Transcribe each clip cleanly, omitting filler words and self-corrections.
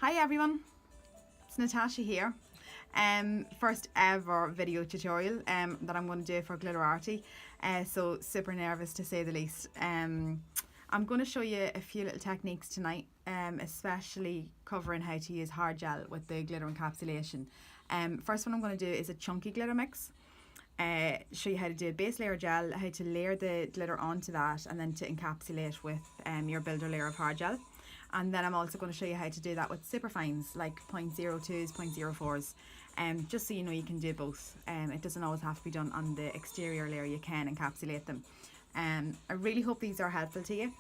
Hi everyone, it's Natasha here. First ever video tutorial that I'm going to do for Glitterarty. So super nervous to say the least. I'm going to show you a few little techniques tonight, especially covering how to use hard gel with the glitter encapsulation. First one I'm going to do is a chunky glitter mix. Show you how to do a base layer gel, how to layer the glitter onto that, and then to encapsulate with your builder layer of hard gel. And then I'm also going to show you how to do that with super fines like 0.02s, 0.04s, just so you know you can do both. It doesn't always have to be done on the exterior layer, you can encapsulate them. I really hope these are helpful to you.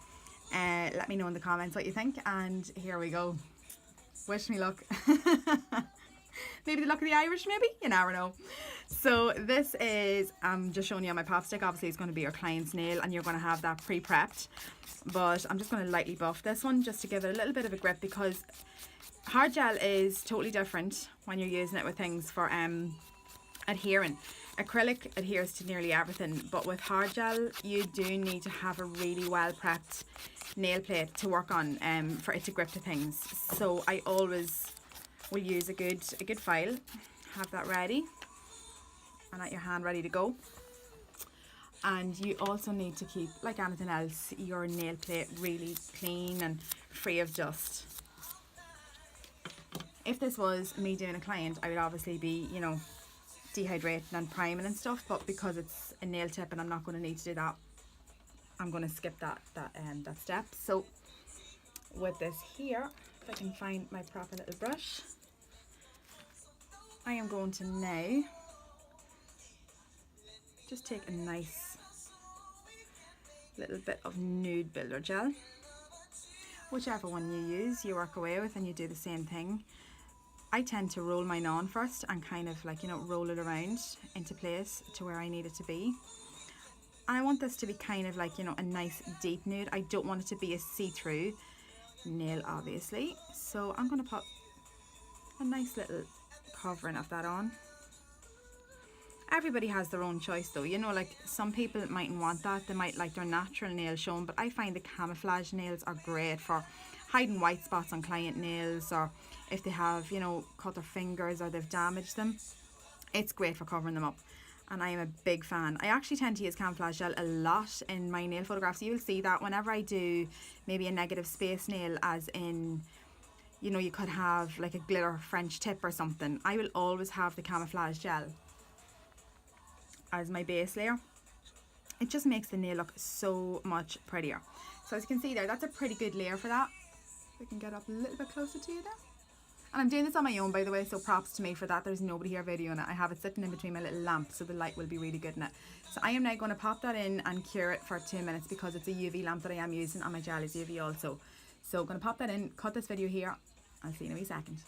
Let me know in the comments what you think, and here we go. Wish me luck. Maybe the luck of the Irish, maybe? You never know. So this is, I'm just showing you on my pop stick. Obviously it's going to be your client's nail and you're going to have that pre-prepped. But I'm just going to lightly buff this one just to give it a little bit of a grip, because hard gel is totally different when you're using it with things for adhering. Acrylic adheres to nearly everything, but with hard gel you do need to have a really well prepped nail plate to work on for it to grip to things. So I always will use a good file, have that ready and at your hand ready to go. And you also need to keep, like anything else, your nail plate really clean and free of dust. If this was me doing a client, I would obviously be, you know, dehydrating and priming and stuff, but because it's a nail tip and I'm not going to need to do that, I'm going to skip that step. So with this here, if I can find my proper little brush, I am going to now just take a nice little bit of nude builder gel, whichever one you use, you work away with and you do the same thing. I tend to roll mine on first and kind of, like, you know, roll it around into place to where I need it to be. And I want this to be kind of like, you know, a nice deep nude. I don't want it to be a see-through nail, obviously. So I'm going to put a nice little covering of that on. Everybody has their own choice though, you know, like some people mightn't want that, they might like their natural nails shown, but I find the camouflage nails are great for hiding white spots on client nails, or if they have, you know, cut their fingers or they've damaged them, it's great for covering them up. And I am a big fan. I actually tend to use camouflage gel a lot in my nail photographs. You'll see that whenever I do maybe a negative space nail, as in, you know, you could have like a glitter French tip or something, I will always have the camouflage gel as my base layer. It just makes the nail look so much prettier. So as you can see there, that's a pretty good layer for that. We can get up a little bit closer to you there. And I'm doing this on my own, by the way, so props to me for that. There's nobody here videoing it. I have it sitting in between my little lamp, so the light will be really good in it. So I am now going to pop that in and cure it for 2 minutes, because it's a UV lamp that I am using and my gel is UV also. So I'm going to pop that in, cut this video here. I'll see you in a wee second.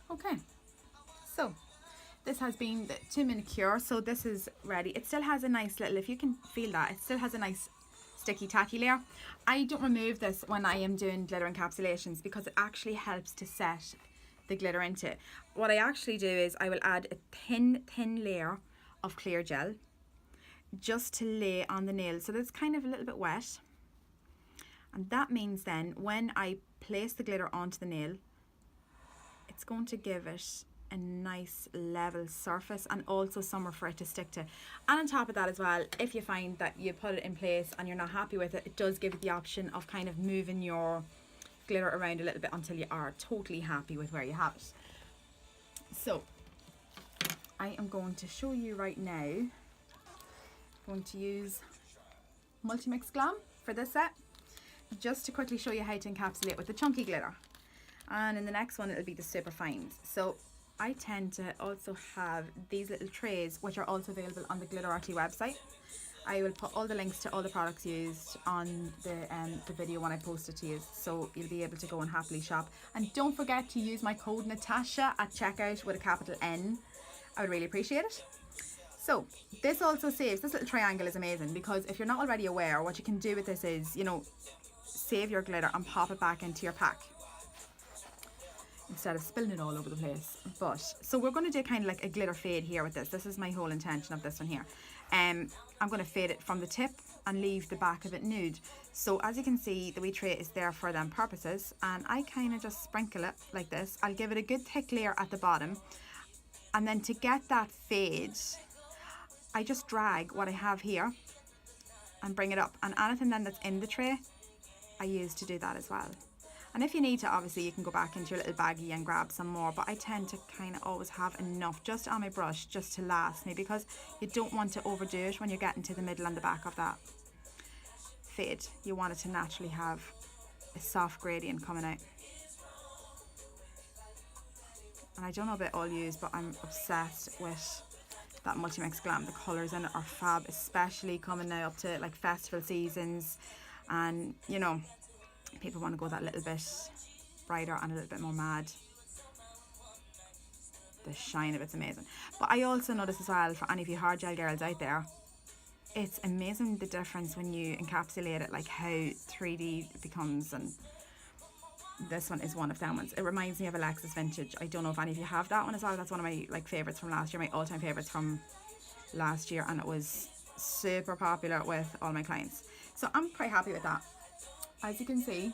Okay, so this has been the 2-minute cure, so this is ready. It still has a nice little, if you can feel that, it still has a nice sticky tacky layer. I don't remove this when I am doing glitter encapsulations because it actually helps to set the glitter into it. What I actually do is I will add a thin layer of clear gel just to lay on the nail, so that's kind of a little bit wet. And that means then when I place the glitter onto the nail, it's going to give it a nice level surface and also somewhere for it to stick to. And on top of that as well, if you find that you put it in place and you're not happy with it, it does give you the option of kind of moving your glitter around a little bit until you are totally happy with where you have it. So I am going to show you right now. I'm going to use Multi-Mix Glam for this set, just to quickly show you how to encapsulate with the chunky glitter. And in the next one it'll be the super fines. So I tend to also have these little trays, which are also available on the Glitterarty website. I will put all the links to all the products used on the video when I post it to you, so you'll be able to go and happily shop. And don't forget to use my code Natasha at checkout with a capital N. I would really appreciate it. So this also saves, this little triangle is amazing, because if you're not already aware, what you can do with this is, you know, save your glitter and pop it back into your pack. instead of spilling it all over the place. But so we're going to do kind of like a glitter fade here with this. This is my whole intention of this one here. I'm going to fade it from the tip and leave the back of it nude. So as you can see, the wee tray is there for them purposes, and I kind of just sprinkle it like this. I'll give it a good thick layer at the bottom, and then to get that fade, I just drag what I have here and bring it up, and anything then that's in the tray I use to do that as well. And if you need to, obviously you can go back into your little baggie and grab some more, but I tend to kind of always have enough just on my brush just to last me, because you don't want to overdo it when you're getting to the middle and the back of that fade. You want it to naturally have a soft gradient coming out. And I don't know about all yous, but I'm obsessed with that Multimix Glam. The colours in it are fab, especially coming now up to like festival seasons, and you know, people want to go that little bit brighter and a little bit more mad. The shine of it's amazing. But I also notice as well, for any of you hard gel girls out there, it's amazing the difference when you encapsulate it, like how 3D it becomes. And this one is one of them ones. It reminds me of Alexis Vintage. I don't know if any of you have that one as well. That's one of my like favourites from last year, my all-time favourites from last year, and it was super popular with all my clients. So I'm quite happy with that. As you can see,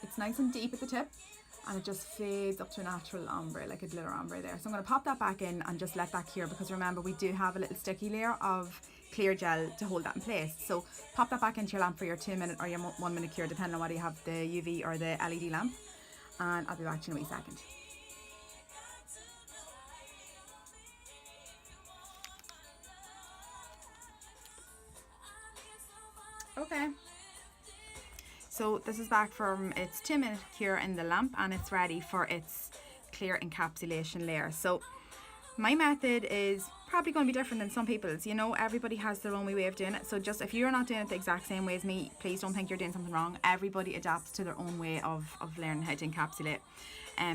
it's nice and deep at the tip, and it just fades up to a natural ombre, like a glitter ombre there. So I'm going to pop that back in and just let that cure, because remember we do have a little sticky layer of clear gel to hold that in place. So pop that back into your lamp for your 2 minute or your 1 minute cure, depending on whether you have the UV or the LED lamp, and I'll be back to you in a wee second. Okay. So this is back from its 2 minute cure in the lamp, and it's ready for its clear encapsulation layer. So my method is probably going to be different than some people's. You know, everybody has their own way of doing it. So just if you're not doing it the exact same way as me, please don't think you're doing something wrong. Everybody adapts to their own way of learning how to encapsulate.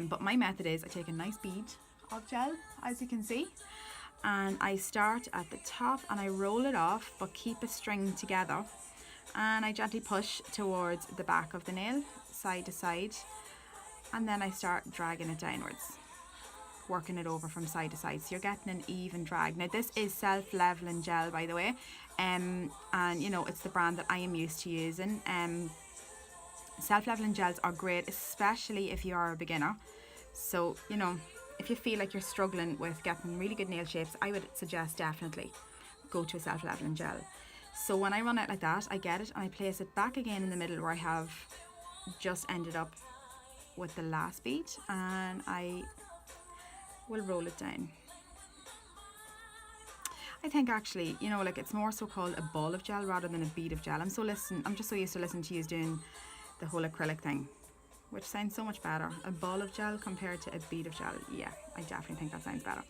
But my method is I take a nice bead of gel, as you can see, and I start at the top and I roll it off, but keep a string together. And I gently push towards the back of the nail, side to side, and then I start dragging it downwards, working it over from side to side, so you're getting an even drag. Now this is self-leveling gel, by the way, and you know, it's the brand that I am used to using. Self-leveling gels are great, especially if you are a beginner. So you know, if you feel like you're struggling with getting really good nail shapes, I would suggest definitely go to a self-leveling gel. So when I run it like that, I get it and I place it back again in the middle where I have just ended up with the last bead, and I will roll it down. I think actually, you know, like it's more so called a ball of gel rather than a bead of gel. I'm just so used to listening to you doing the whole acrylic thing, which sounds so much better. A ball of gel compared to a bead of gel. Yeah, I definitely think that sounds better.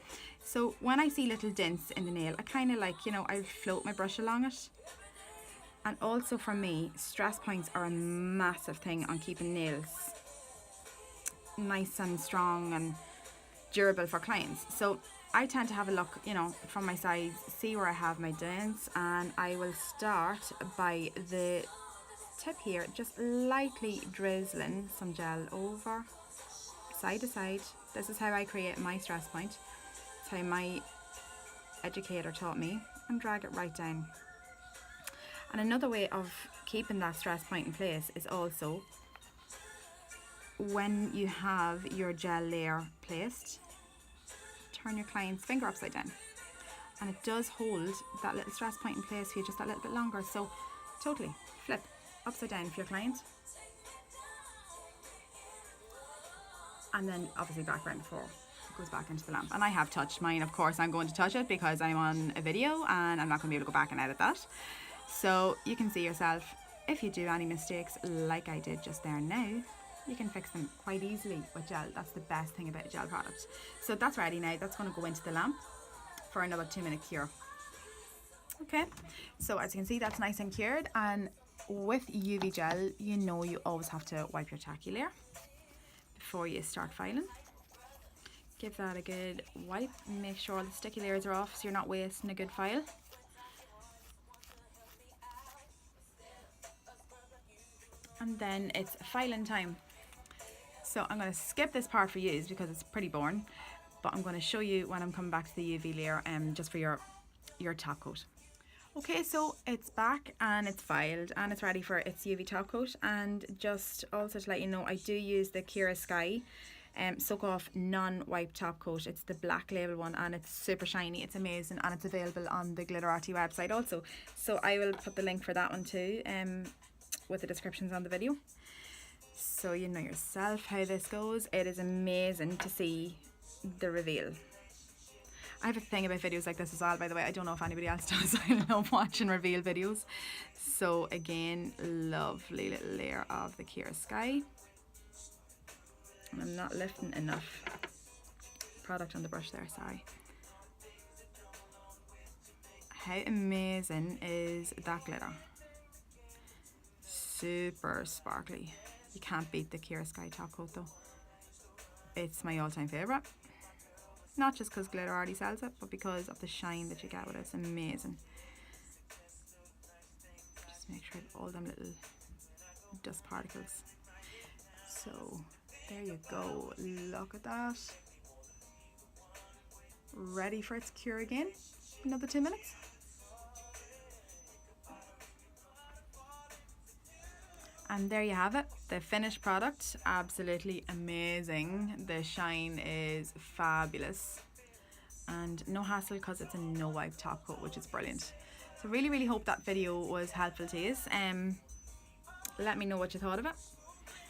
So when I see little dents in the nail, I kind of like, you know, I float my brush along it. And also for me, stress points are a massive thing on keeping nails nice and strong and durable for clients. So I tend to have a look, you know, from my sides, see where I have my dents, and I will start by the tip here, just lightly drizzling some gel over side to side. This is how I create my stress point. It's how my educator taught me, and drag it right down. And another way of keeping that stress point in place is also when you have your gel layer placed, turn your client's finger upside down, and it does hold that little stress point in place for you just that little bit longer. So totally flip upside down for your client, and then obviously back around before it goes back into the lamp. And I have touched mine, of course I'm going to touch it because I'm on a video and I'm not going to be able to go back and edit that. So you can see yourself, if you do any mistakes like I did just there now, you can fix them quite easily with gel. That's the best thing about a gel product. So that's ready now. That's going to go into the lamp for another 2 minute cure. Okay, so as you can see, that's nice and cured. And with UV gel, you know you always have to wipe your tacky layer before you start filing. Give that a good wipe and make sure the sticky layers are off so you're not wasting a good file. And then it's filing time. So I'm going to skip this part for you because it's pretty boring, but I'm going to show you when I'm coming back to the UV layer just for your top coat. Okay, so it's back and it's filed and it's ready for its UV top coat. And just also to let you know, I do use the Kira Sky Soak Off Non-Wipe Top Coat. It's the black label one and it's super shiny. It's amazing and it's available on the Glitterarty website also. So I will put the link for that one too with the descriptions on the video. So you know yourself how this goes. It is amazing to see the reveal. I have a thing about videos like this as well, by the way. I don't know if anybody else does. I love watching reveal videos. So again, lovely little layer of the Kira Sky. And I'm not lifting enough product on the brush there, sorry. How amazing is that glitter? Super sparkly. You can't beat the Kira Sky top coat though. It's my all-time favourite. Not just because Glitterarty sells it, but because of the shine that you get with it. It's amazing. Just make sure I have all them little dust particles. So there you go. Look at that. Ready for its cure again. Another 2 minutes. And there you have it, the finished product. Absolutely amazing. The shine is fabulous and no hassle because it's a no wipe top coat, which is brilliant. So really hope that video was helpful to you. Let me know what you thought of it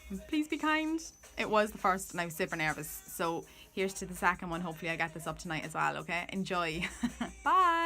and please be kind. It was the first and I was super nervous, so here's to the second one. Hopefully I get this up tonight as well. Okay, enjoy. Bye.